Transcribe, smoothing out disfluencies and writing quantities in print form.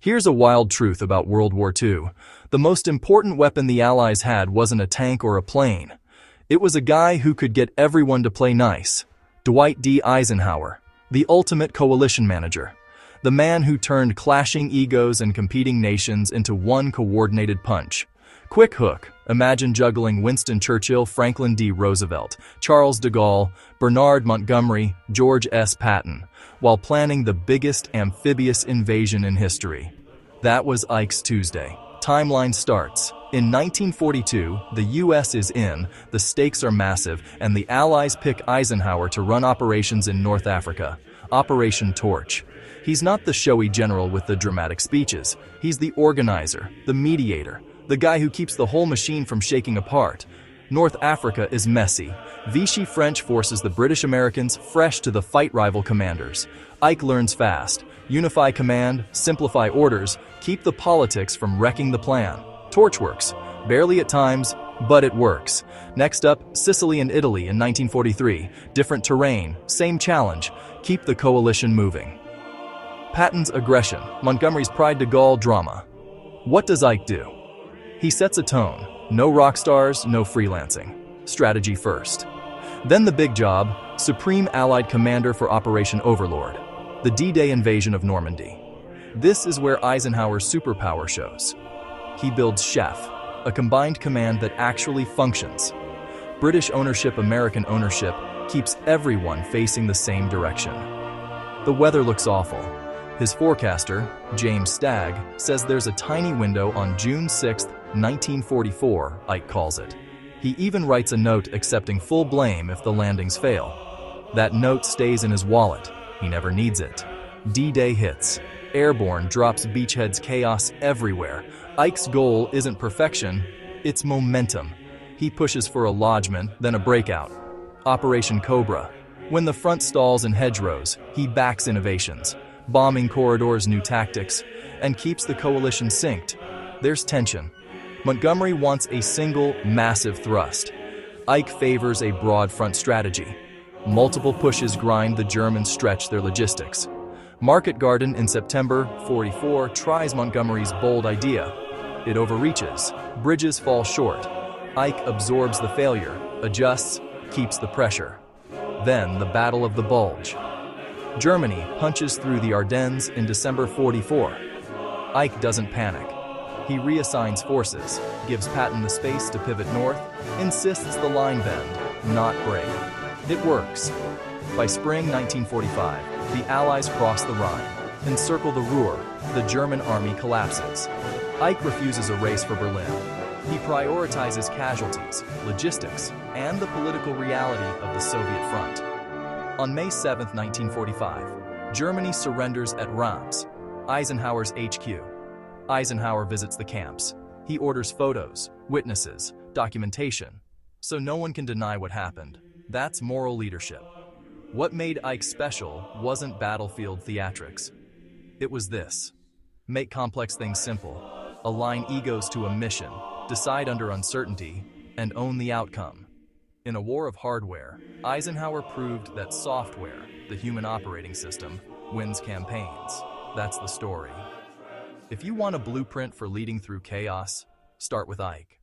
Here's a wild truth about World War II. The most important weapon the Allies had wasn't a tank or a plane. It was a guy who could get everyone to play nice. Dwight D. Eisenhower, the ultimate coalition manager. The man who turned clashing egos and competing nations into one coordinated punch. Quick hook. Imagine juggling Winston Churchill, Franklin D. Roosevelt, Charles de Gaulle, Bernard Montgomery, George S. Patton, while planning the biggest amphibious invasion in history. That was Ike's Tuesday. Timeline starts. In 1942, the U.S. is in, the stakes are massive, and the Allies pick Eisenhower to run operations in North Africa. Operation Torch. He's not the showy general with the dramatic speeches. He's the organizer, the mediator, the guy who keeps the whole machine from shaking apart. North Africa is messy. Vichy French forces the British Americans fresh to the fight rival commanders. Ike learns fast. Unify command, simplify orders, keep the politics from wrecking the plan. Torch works. Barely at times, but it works. Next up, Sicily and Italy in 1943. Different terrain, same challenge. Keep the coalition moving. Patton's aggression, Montgomery's Pride de Gaulle drama. What does Ike do? He sets a tone. No rock stars, no freelancing. Strategy first. Then the big job, Supreme Allied Commander for Operation Overlord. The D-Day invasion of Normandy. This is where Eisenhower's superpower shows. He builds CHEF, a combined command that actually functions. British ownership, American ownership, keeps everyone facing the same direction. The weather looks awful. His forecaster, James Stagg, says there's a tiny window on June 6, 1944, Ike calls it. He even writes a note accepting full blame if the landings fail. That note stays in his wallet. He never needs it. D-Day hits. Airborne drops beachheads, chaos everywhere. Ike's goal isn't perfection, it's momentum. He pushes for a lodgment, then a breakout. Operation Cobra. When the front stalls in hedgerows, he backs innovations. Bombing corridors, new tactics, and keeps the coalition synced. There's tension. Montgomery wants a single, massive thrust. Ike favors a broad front strategy. Multiple pushes grind the Germans, stretch their logistics. Market Garden in September 44 tries Montgomery's bold idea. It overreaches. Bridges fall short. Ike absorbs the failure, adjusts, keeps the pressure. Then the Battle of the Bulge. Germany punches through the Ardennes in December 44. Ike doesn't panic. He reassigns forces, gives Patton the space to pivot north, insists the line bend, not break. It works. By spring 1945, the Allies cross the Rhine, encircle the Ruhr, the German army collapses. Ike refuses a race for Berlin. He prioritizes casualties, logistics, and the political reality of the Soviet front. On May 7, 1945, Germany surrenders at Reims, Eisenhower's HQ. Eisenhower visits the camps. He orders photos, witnesses, documentation, so no one can deny what happened. That's moral leadership. What made Ike special wasn't battlefield theatrics. It was this. Make complex things simple, align egos to a mission, decide under uncertainty, and own the outcome. In a war of hardware, Eisenhower proved that software, the human operating system, wins campaigns. That's the story. If you want a blueprint for leading through chaos, start with Ike.